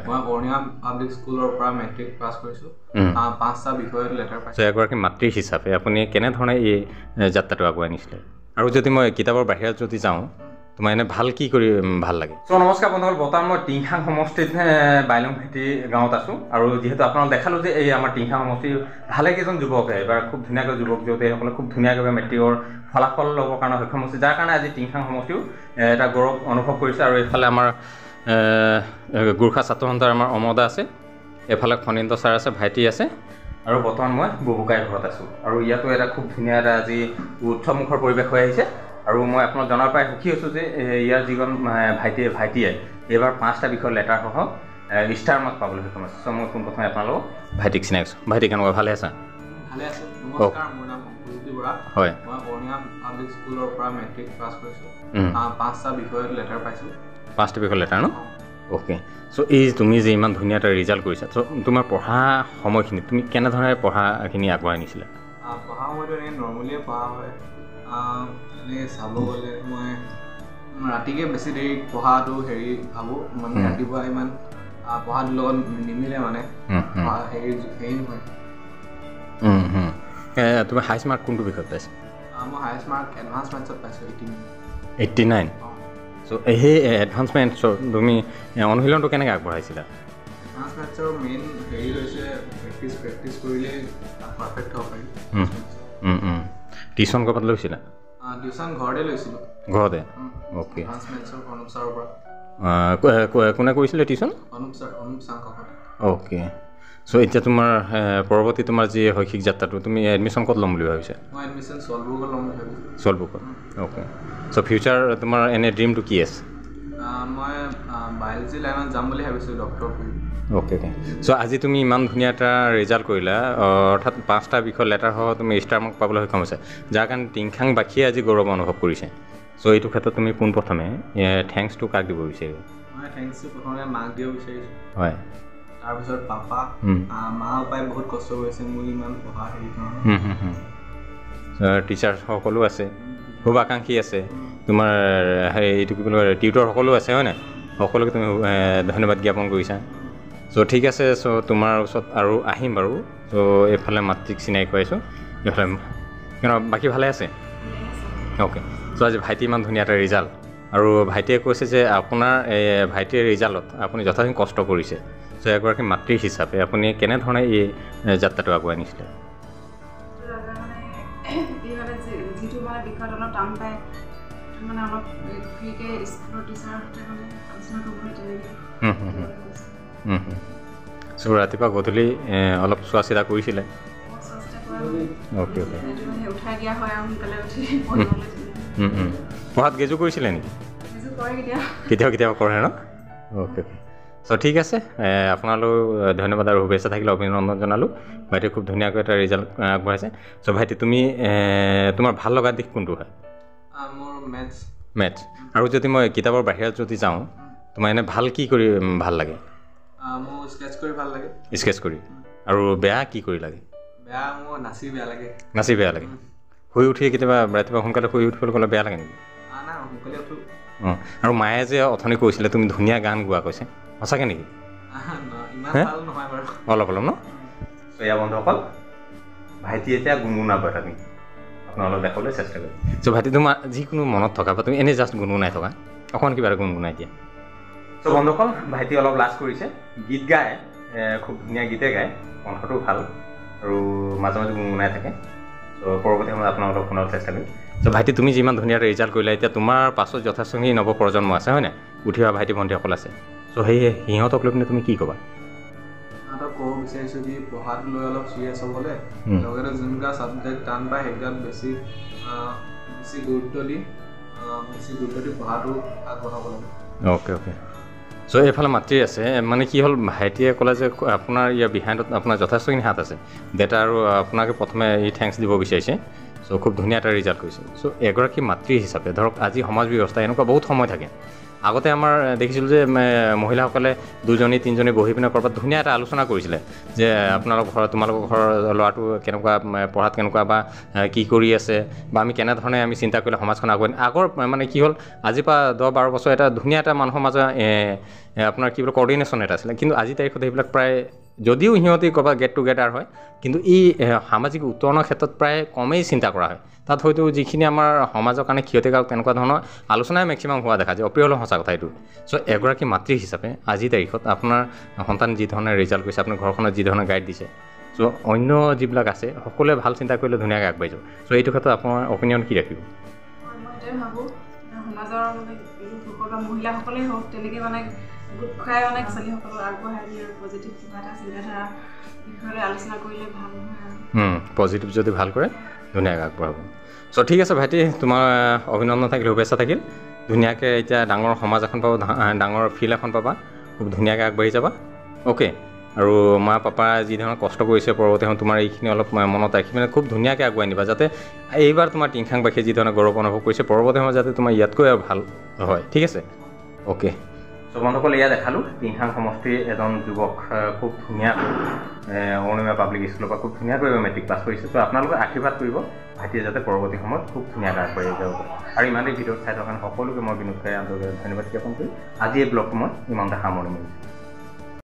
মই বৰ্ণিয়া পাব্লিক স্কুলৰ পৰা মেট্ৰিক পাছ কৰিছোঁ 5টা বিষয়ত লেটাৰ পাইছোঁ এগৰাকী মাতৃ হিচাপে আপুনি কেনেধৰণে এই যাত্ৰাটো আগুৱাই নিছিলে আৰু যদি মই কিতাপৰ বাহিৰত যদি যাওঁ তোমাৰ এনে ভাল কি কৰি ভাল লাগে চ' নমস্কাৰ বন্ধুসকল বৰ্তমান মই টিংখাং সমষ্টিত বাইলংভেটি গাঁৱত আছোঁ আৰু যিহেতু আপোনালোক দেখালোঁ যে এই আমাৰ টিংখাং সমষ্টিৰ ভালেকেইজন যুৱকে এবাৰ খুব ধুনীয়াকৈ যুৱক যুৱতীসকলে খুব ধুনীয়াকৈ মেট্ৰিকৰ ফলাফল ল'বৰ কাৰণে সক্ষম হৈছে যাৰ কাৰণে আজি টিংখাং সমষ্টিও এটা গৌৰৱ অনুভৱ কৰিছে আৰু এইফালে আমাৰ গোৰ্খা ছাত্ৰ সন্থাৰ আমাৰ অমদা আছে এফালে খনিন্দ ছাৰ আছে ভাইটি আছে আৰু বৰ্তমান মই বুবুকাই ঘৰত আছোঁ আৰু ইয়াতো এটা খুব ধুনীয়া এটা আজি উৎসৱমুখৰ পৰিৱেশ হৈ আহিছে আৰু মই আপোনাক জনাৰ পৰাই সুখী হৈছোঁ যে ইয়াৰ যিজন ভাইটিয়ে এইবাৰ 5টা বিষয়ৰ লেটাৰ সহ ষ্টাৰ মাৰ্ক পাবলৈ সক্ষম হৈছে চ' মই পোনপ্ৰথমে আপোনালোকক ভাইটিক চিনাই আছোঁ ভাইটি কেনেকুৱা ভালে আছা ভালে আছোঁ নমস্কাৰ মোৰ নাম অংকুৰজ্যোতি বৰা হয় মই বৰ্ণিয়া পাব্লিক স্কুলৰ পৰা মেট্ৰিক পাছ কৰিছোঁ 5টা বিষয়ত লেটাৰ পাইছোঁ 5টা বিষয়ৰ লেটাৰ ন অ'কে চ' এই তুমি যে ইমান ধুনীয়া এটা ৰিজাল্ট কৰিছা চ' তোমাৰ পঢ়া সময়খিনি তুমি কেনেধৰণে পঢ়াখিনি আগুৱাই নিছিলা পঢ়া সময়টো এনেকৈ নৰ্মেলিয়ে পঢ়া হয় এনেকৈ চাব গ'লে মই ৰাতিকৈ বেছি দেৰি পঢ়াটো ভাবোঁ মানে ৰাতিপুৱা ইমান পঢ়াটোৰ লগত নিমিলে মানে হেৰি নহয় তুমি হাইষ্ট মাৰ্ক কোনটো বিষয়ত পাইছা মই হাইষ্ট মাৰ্ক এডভান্স মেথছত পাইছোঁ 89 চ' সেই এডভান্স মেথছৰ তুমি অনুশীলনটো কেনেকৈ আগবঢ়াইছিলা এডভান্স মেথছৰ মেইন হেৰি হৈছে প্ৰেক্টিছ কৰিলে পাৰফেক্ট হ'ব পাৰি টিউশ্যন ক'ৰবাত লৈছিলা টিউশ্যন ঘৰতে লৈছিলোঁ ঘৰতে অ'কে এডভান্স মেথছৰ অনুপ ছাৰৰ পৰা কোনে কৰিছিলে tuition Anup sir okay so' এতিয়া তোমাৰ পৰৱৰ্তী তোমাৰ যি শৈক্ষিক যাত্ৰাটো তুমি এডমিশ্যন ক'ত ল'ম বুলি ভাবিছা মই এডমিশ্যন চলবুকত ল'ম বুলি ভাবিছোঁ চলবুকত অ'কে চ' ফিউচাৰ তোমাৰ এনে ড্ৰিমটো কি আছে মই বায়'লজি লাইনত যাম বুলি ভাবিছোঁ ডক্টৰ কৰি অ'কে চ' আজি তুমি ইমান ধুনীয়া এটা ৰিজাল্ট কৰিলা অৰ্থাৎ 5টা বিষয়ৰ লেটাৰ সহ তুমি ষ্টাৰ মাৰ্ক পাবলৈ সক্ষম হৈছে যাৰ কাৰণে টিংখাংবাসীয়ে আজি গৌৰৱ অনুভৱ কৰিছে চ' এইটো ক্ষেত্ৰত তুমি পোনপ্ৰথমে থেংকছটো কাক দিব বিচাৰিবা মই থেংকছটো প্ৰথমে মাক দিব বিচাৰিছোঁ হয় তাৰপিছত পাপা মা পাপাই বহুত কষ্ট কৰিছে মোৰ ইমান পঢ়া হেৰি কাৰণে টিচাৰ সকলো আছে শুভাকাংক্ষী আছে তোমাৰ এইটো কি বুলি কয় টিউটৰ সকলো আছে হয় নাই সকলোকে তুমি ধন্যবাদ জ্ঞাপন কৰিছা চ' ঠিক আছে চ' তোমাৰ ওচৰত আৰু আহিম বাৰু চ' এইফালে মাতৃক চিনাকি কৰাইছোঁ এইফালে বাকী ভালে আছে অ'কে চ' আজি ভাইটি ইমান ধুনীয়া এটা ৰিজাল্ট আৰু ভাইটিয়ে কৈছে যে আপোনাৰ ভাইটিৰ ৰিজাল্টত আপুনি যথেষ্ট কষ্ট কৰিছে চ' এগৰাকী মাতৃ হিচাপে আপুনি কেনেধৰণে এই যাত্ৰাটো আগুৱাই নিছিলে যিটো মানে বিষয়ত অলপ টান পায় মানে অলপ ফ্ৰীকৈ স্কুলৰ টিচাৰহঁতে মানে আলোচনা কৰিবলৈ তেনেকৈ চ' ৰাতিপুৱা গধূলি অলপ চোৱা চিতা কৰিছিলে অ'কে উঠাই দিয়া হয় আৰু সোনকালে উঠি পঢ়াত গেজু কৰিছিলে নেকি কেতিয়াবা কৰে ন অ'কে চ' ঠিক আছে আপোনালোক ধন্যবাদ আৰু শুভেচ্ছা থাকিলে অভিনন্দন জনালোঁ ভাইটি খুব ধুনীয়াকৈ এটা ৰিজাল্ট আগবঢ়াইছে চ' ভাইটি তুমি তোমাৰ ভাল লগা দিশ কোনটো হয় মোৰ মেথছ আৰু যদি মই কিতাপৰ বাহিৰত যদি যাওঁ তোমাৰ এনে ভাল কি কৰি ভাল লাগে মোৰ স্কেটছ কৰি ভাল লাগে স্কেটছ কৰি আৰু বেয়া কি কৰি লাগে মোৰ নাচি বেয়া লাগে শুই উঠি কেতিয়াবা ৰাতিপুৱা সোনকালে শুই উঠিবলৈ গ'লে বেয়া লাগে নেকি সোনকালে উঠোঁ আৰু মায়ে যে অথনি কৈছিলে তুমি ধুনীয়া গান গোৱা কৈছে সঁচাকৈ নেকি অলপ ন এয়া বন্ধুসকল ভাইটি এতিয়া গুণগুণাব এটা নেকি আপোনালোক দেখাবলৈ চেষ্টা কৰিম চ' ভাইটি তোমাৰ যিকোনো মনত থকা বা তুমি এনেই জাষ্ট গুণগুণাই থকা অকণমান কিবা এটা গুণগুণাই দিয়া চ' বন্ধুসকল ভাইটি অলপ লাজ কৰিছে গীত গায় খুব ধুনীয়া গীতে গায় কণ্ঠটো ভাল আৰু মাজে মাজে গুণগুণাই থাকে চ' পৰৱৰ্তী সময়ত আপোনালোকক শুনাবলৈ চেষ্টা কৰিম চ' ভাইটি তুমি যিমান ধুনীয়া এটা ৰিজাল্ট কৰিলা এতিয়া তোমাৰ পাছত যথেষ্টখিনি নৱপ্ৰজন্ম আছে হয় নাই উঠি অহা ভাইটি ভণ্টিসকল আছে চ' সেই সিহঁতক লৈ পিনে তুমি কি ক'বা সিহঁতক ক'ব বিচাৰিছোঁ কি পঢ়াটো লৈ অলপ চিৰিয়াছ হ'বলৈ লগতে যোনকেইটা ছাবজেক্ট টান পায় সেইকেইটাত বেছি গুৰুত্ব দি পঢ়াটো আগবঢ়াব লাগে অ'কে চ' এইফালে মাতৃ আছে মানে কি হ'ল ভাইটিয়ে ক'লে যে আপোনাৰ ইয়াৰ বিহাইণ্ডত আপোনাৰ যথেষ্টখিনি হাত আছে দেউতা আৰু আপোনাকে প্ৰথমে থেংকছ দিব বিচাৰিছে চ' খুব ধুনীয়া এটা ৰিজাল্ট কৰিছে চ' এগৰাকী মাতৃ হিচাপে ধৰক আজি সমাজ ব্যৱস্থা এনেকুৱা বহুত সময় থাকে আগতে আমাৰ দেখিছিলোঁ যে মহিলাসকলে দুজনী তিনিজনী বহি পিনে ক'ৰবাত ধুনীয়া এটা আলোচনা কৰিছিলে যে তোমালোকৰ ঘৰৰ ল'ৰাটো কেনেকুৱা পঢ়াত কেনেকুৱা বা কি কৰি আছে বা আমি কেনেধৰণে আমি চিন্তা কৰিলে সমাজখন আগুৱাই আগৰ মানে কি হ'ল আজিৰ পৰা 10-12 বছৰ এটা ধুনীয়া এটা মানুহৰ মাজত আপোনাৰ কি বোলে কৰ্ডিনেশ্যন এটা আছিলে কিন্তু আজি তাৰিখত সেইবিলাক প্ৰায় যদিও সিহঁতি ক'ৰবাত গেট টুগেডাৰ হয় কিন্তু এই সামাজিক উত্তৰণৰ ক্ষেত্ৰত প্ৰায় কমেই চিন্তা কৰা হয় তাত হয়তো যিখিনি আমাৰ সমাজৰ কাৰণে ক্ষতিকাৰক তেনেকুৱা ধৰণৰ আলোচনাই মেক্সিমাম হোৱা দেখা যায় অপ্ৰিয় হ'লেও সঁচা কথা এইটো চ' এগৰাকী মাতৃ হিচাপে আজিৰ তাৰিখত আপোনাৰ সন্তান যি ধৰণে ৰিজাল্ট কৰিছে আপোনাৰ ঘৰখনত যি ধৰণে গাইড দিছে চ' অন্য যিবিলাক আছে সকলোৱে ভাল চিন্তা কৰিলে ধুনীয়াকৈ আগবাঢ়ি যাব চ' এইটো ক্ষেত্ৰত আপোনাৰ অপিনিয়ন কি ৰাখিব মই এইটোৱে ভাবোঁ সমাজৰ মানে লোকসকল বা মহিলাসকলেই হওক তেনেকৈ মানে গোট খুৱাই মানে ছোৱালীসকলক আগবঢ়াই দিয়ে আৰু পজিটিভ কিবা এটা চিন্তাধাৰা বিষয়লৈ আলোচনা কৰিলে ভাল হয় আৰু পজিটিভ যদি ভাল কৰে ধুনীয়াকৈ আগবঢ়াব চ' ঠিক আছে ভাইটি তোমাৰ অভিনন্দন থাকিল শুভেচ্ছা থাকিল ধুনীয়াকৈ এতিয়া ডাঙৰ সমাজ এখন পাবা ডাঙৰ ফিল্ড এখন পাবা খুব ধুনীয়াকৈ আগবাঢ়ি যাবা অ'কে আৰু মা পাপা যি ধৰণৰ কষ্ট কৰিছে পৰৱৰ্তী সময়ত তোমাৰ এইখিনি অলপ মনত ৰাখি মানে খুব ধুনীয়াকৈ আগুৱাই নিবা যাতে এইবাৰ তোমাৰ টিংখাংবাসীয়ে যি ধৰণে গৌৰৱ অনুভৱ কৰিছে পৰৱৰ্তী সময়ত যাতে তোমাৰ ইয়াতকৈ ভাল হয় ঠিক আছে অ'কে চ' বন্ধুসকল এয়া দেখালোঁ টিংখাং সমষ্টিৰ এজন যুৱক খুব ধুনীয়াকৈ অৰুণিমা পাব্লিক স্কুলৰ পৰা খুব ধুনীয়াকৈ মেট্ৰিক পাছ কৰিছে ত' আপোনালোকে আশীৰ্বাদ কৰিব ভাইটিয়ে যাতে পৰৱৰ্তী সময়ত খুব ধুনীয়াকৈ আগবাঢ়ি যাব আৰু ইমানেই ভিডিঅ'ত চাই থকা সকলোকে মই বিনোদ খাই আন্তৰিক ধন্যবাদ জ্ঞাপন কৰি আজি এই ব্লগটো মই ইমানতে সামৰণি মাৰিছোঁ